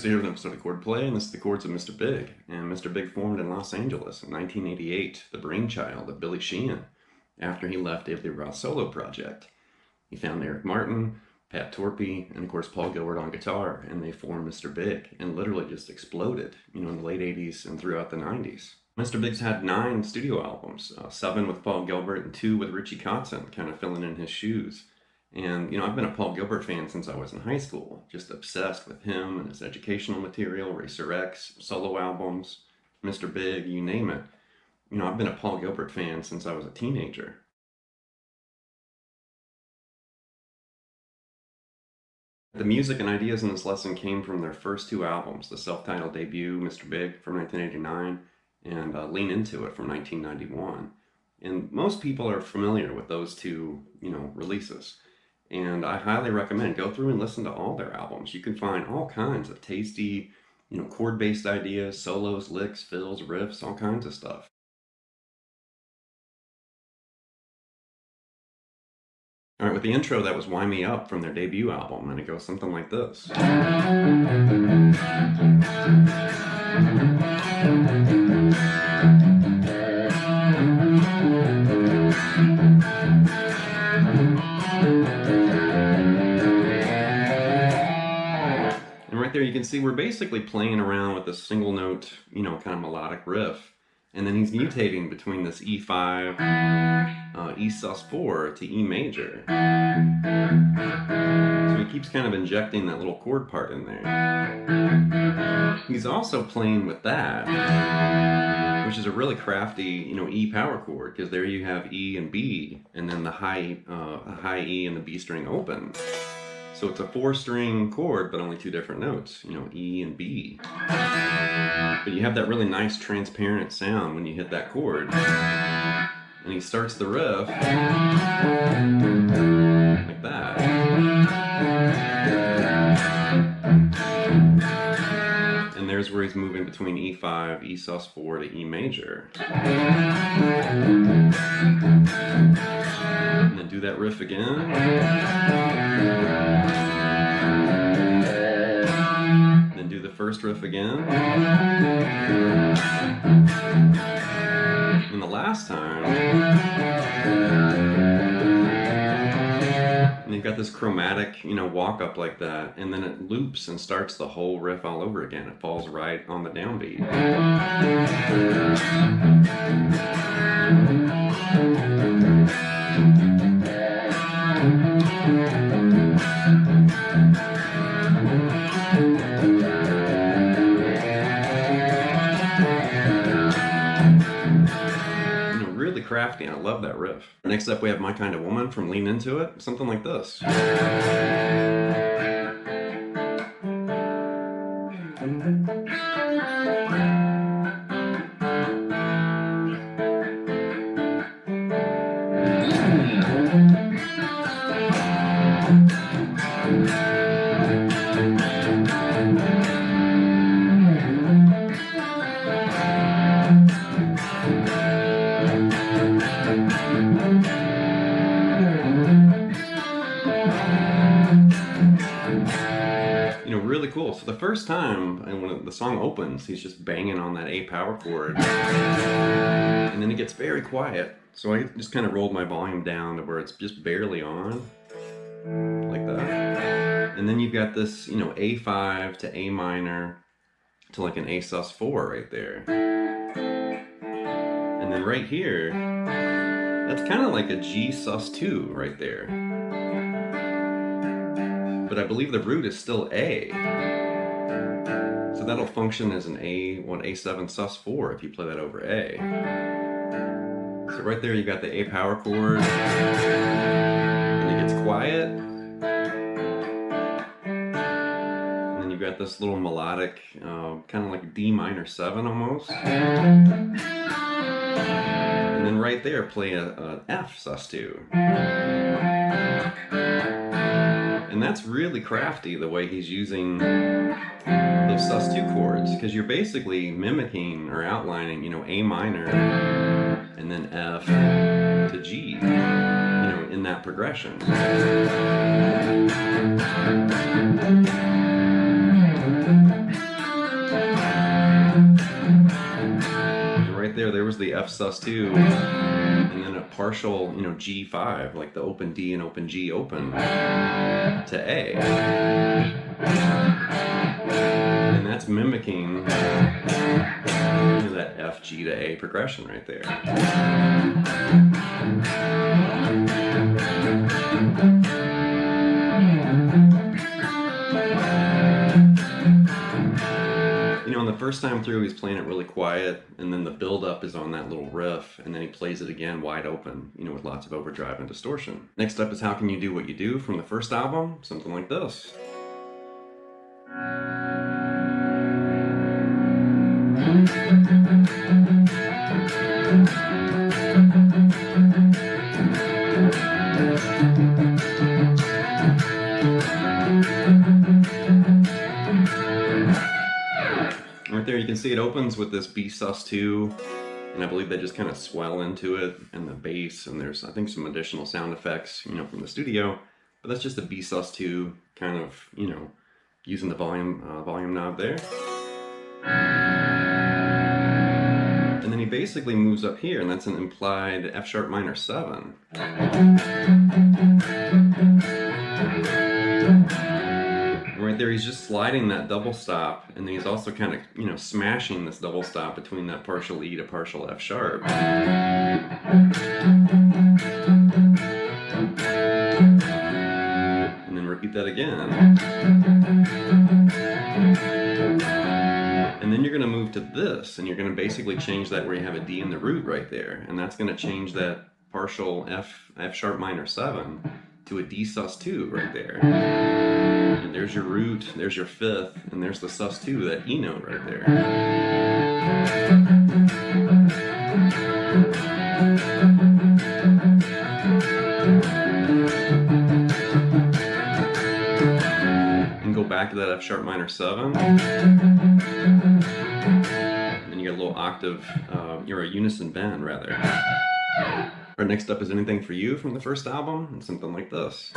Here with an episode of Chordplay, and this is the Chords of Mr. Big. And Mr. Big formed in Los Angeles in 1988, the brainchild of Billy Sheehan, after he left David Lee Roth's solo project. He found Eric Martin, Pat Torpey, and of course Paul Gilbert on guitar, and they formed Mr. Big, and literally just exploded, in the late 80s and throughout the 90s. Mr. Big's had 9 studio albums, 7 with Paul Gilbert and 2 with Richie Kotzen, kind of filling in his shoes. And, I've been a Paul Gilbert fan since I was in high school, just obsessed with him and his educational material, Racer X, solo albums, Mr. Big, you name it. I've been a Paul Gilbert fan since I was a teenager. The music and ideas in this lesson came from their first 2 albums, the self-titled debut, Mr. Big, from 1989, and Lean Into It from 1991. And most people are familiar with those 2, releases. And I highly recommend go through and listen to all their albums. You can find all kinds of tasty, chord-based ideas, solos, licks, fills, riffs, all kinds of stuff. All right, with the intro, that was Wind Me Up from their debut album, and it goes something like this. There you can see we're basically playing around with a single note, kind of melodic riff, and then he's mutating between this E5, E sus4 to E major. So he keeps kind of injecting that little chord part in there. He's also playing with that, which is a really crafty, E power chord, because there you have E and B, and then the high E and the B string open. So it's a 4-string chord, but only 2 different notes, E and B. But you have that really nice transparent sound when you hit that chord. And he starts the riff like that. And there's where he's moving between E5, E sus4 to E major. And then do that riff again. Then do the first riff again. And the last time, and you've got this chromatic, walk up like that, and then it loops and starts the whole riff all over again. It falls right on the downbeat. Crafty, and I love that riff. Next up we have My Kind of Woman from Lean Into It, something like this. Really cool. So the first time, and when the song opens, he's just banging on that A power chord, and then it gets very quiet. So I just kind of rolled my volume down to where it's just barely on, like that. And then you've got this, A5 to A minor to like an A sus4 right there. And then right here, that's kind of like a G sus2 right there. But I believe the root is still A. So that'll function as an A7 sus4 if you play that over A. So right there you got the A power chord, and it gets quiet. And then you've got got this little melodic, kind of like D minor 7 almost. And then right there, play a F sus2. And that's really crafty, the way he's using those sus2 chords, because you're basically mimicking or outlining, A minor and then F to G, in that progression. Right there was the F sus2, and then a partial, G5, like the open D and open G open to A. And that's mimicking that F, G to A progression right there. The first time through he's playing it really quiet, and then the build-up is on that little riff, and then he plays it again wide open, with lots of overdrive and distortion. Next up is How Can You Do What You Do from the first album, something like this. Right there you can see it opens with this B sus2, and I believe they just kind of swell into it, and the bass, and there's I think some additional sound effects from the studio, but that's just a B sus2 kind of using the volume knob there. And then he basically moves up here, and that's an implied F sharp minor 7. Right there, he's just sliding that double stop, and then he's also kind of, smashing this double stop between that partial E to partial F sharp. And then repeat that again. And then you're going to move to this, and you're going to basically change that where you have a D in the root right there, and that's going to change that partial F sharp minor 7 to a D sus2 right there. And there's your root, there's your fifth, and there's the sus2, that E note right there. And go back to that F sharp minor 7. And then you get a little octave, you're a unison bend rather. Our next up is Anything For You from the first album, and something like this.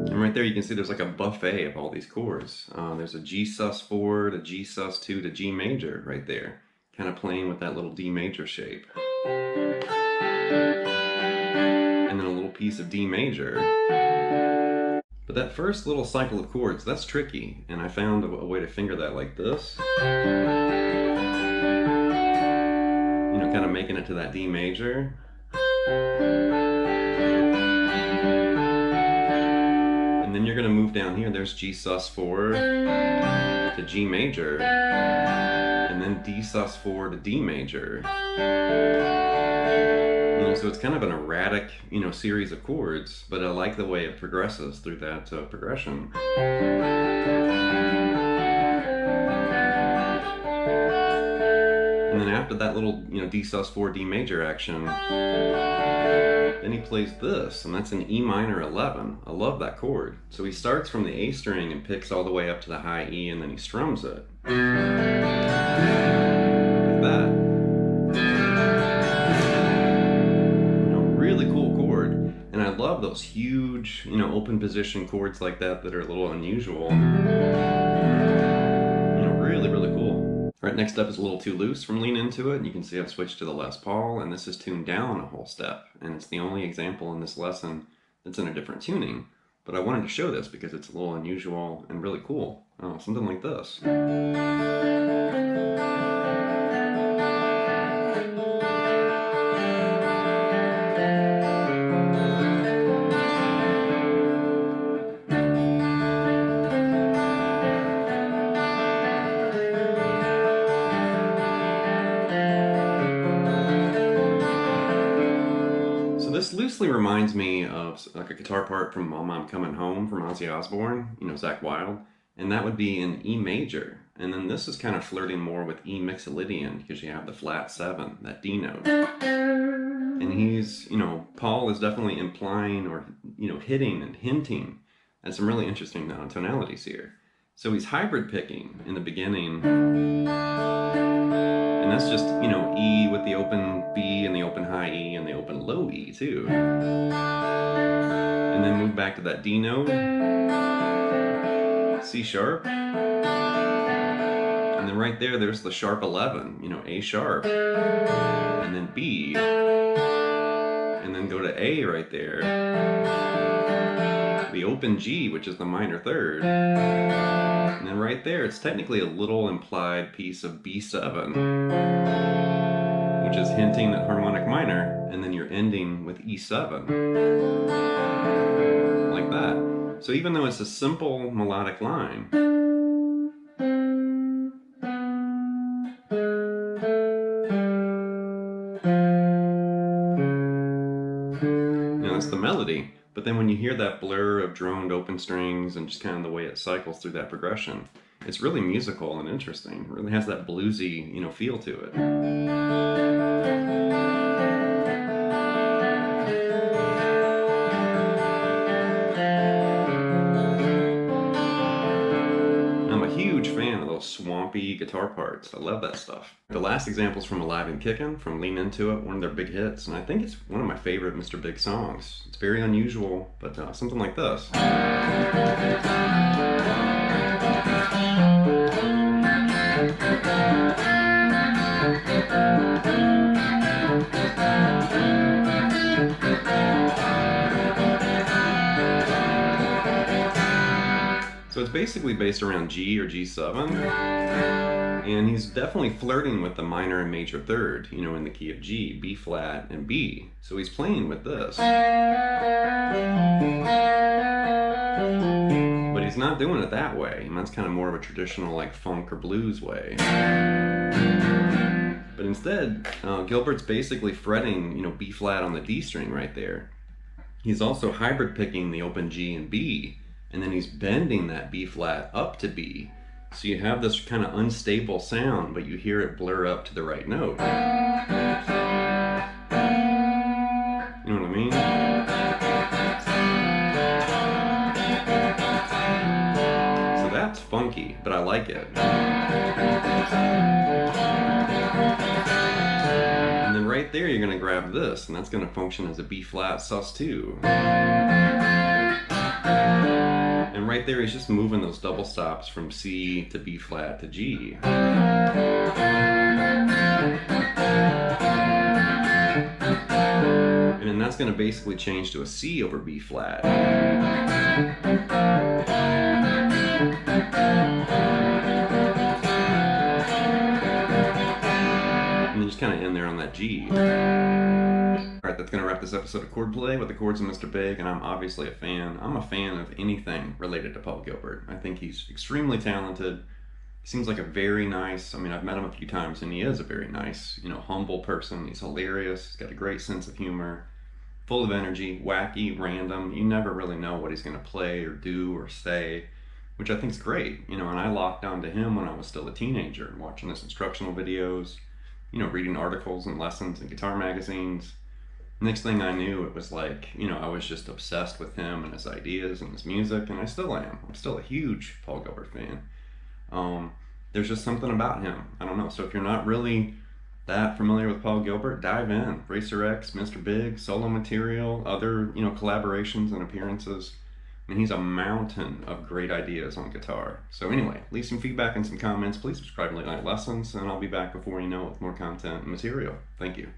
And right there you can see there's like a buffet of all these chords. There's a G sus4 to G sus2 to G major right there, kind of playing with that little D major shape. And then a little piece of D major. But that first little cycle of chords, that's tricky, and I found a way to finger that like this. Kind of making it to that D major. And then you're going to move down here, there's G sus4 to G major, and then D sus4 to D major. So it's kind of an erratic, series of chords, but I like the way it progresses through that progression. And then after that little, D sus4 D major action, then he plays this, and that's an E minor 11. I love that chord. So he starts from the A string and picks all the way up to the high E, and then he strums it. Like that. Really cool chord, and I love those huge, open position chords like that are a little unusual. Really, really cool. All right, next up is A Little Too Loose from Lean Into It. You can see I've switched to the Les Paul, and this is tuned down a whole step, and it's the only example in this lesson that's in a different tuning. But I wanted to show this because it's a little unusual and really cool. Something like this. loosely reminds me of like a guitar part from Mama I'm Coming Home from Ozzy Osbourne, you know, Zakk Wylde, and that would be in E major. And then this is kind of flirting more with E Mixolydian because you have the flat 7, that D note. And he's, you know, Paul is definitely implying or, you know, hitting and hinting at some really interesting tonalities here. So he's hybrid picking in the beginning. And that's just, you know, E with the open B and the open high E and the open low E too. And then move back to that D note, C sharp. And then right there, there's the sharp 11, you know, A sharp. And then B. And then go to A right there. The open G, which is the minor third. And then right there, it's technically a little implied piece of B7, which is hinting at harmonic minor, and then you're ending with E7, like that. So even though it's a simple melodic line, you know, that's the melody. But then when you hear that blur of droned open strings and just kind of the way it cycles through that progression, it's really musical and interesting. It really has that bluesy, you know, feel to it. I'm a huge fan of those swampy guitar parts. I love that stuff. The last example is from Alive And Kickin, from Lean Into It, one of their big hits, and I think it's one of my favorite Mr. Big songs. It's very unusual, but something like this. So it's basically based around G or G7, and he's definitely flirting with the minor and major third, you know, in the key of G, B flat, and B. So he's playing with this. But he's not doing it that way, and that's kind of more of a traditional like funk or blues way. But instead, Gilbert's basically fretting, you know, B flat on the D string right there. He's also hybrid picking the open G and B, and then he's bending that B flat up to B. So you have this kind of unstable sound, but you hear it blur up to the right note. You know what I mean? So that's funky, but I like it. And then right there, you're gonna grab this, and that's gonna function as a B flat sus2. And right there, he's just moving those double stops from C to B flat to G. And then that's going to basically change to a C over B flat. And then just kind of end there on that G. Alright, that's going to wrap this episode of Chordplay with the Chords of Mr. Big, and I'm obviously a fan. I'm a fan of anything related to Paul Gilbert. I think he's extremely talented. He seems like a very nice, I mean, I've met him a few times, and he is a very nice, you know, humble person. He's hilarious. He's got a great sense of humor, full of energy, wacky, random. You never really know what he's going to play or do or say, which I think is great. You know, and I locked onto him when I was still a teenager, watching his instructional videos, you know, reading articles and lessons in guitar magazines. Next thing I knew, it was like, you know, I was just obsessed with him and his ideas and his music, and I still am. I'm still a huge Paul Gilbert fan. There's just something about him. I don't know. So if you're not really that familiar with Paul Gilbert, dive in. Racer X, Mr. Big, solo material, other, you know, collaborations and appearances. I mean, he's a mountain of great ideas on guitar. So anyway, leave some feedback and some comments. Please subscribe to Late Night Lessons, and I'll be back before you know it with more content and material. Thank you.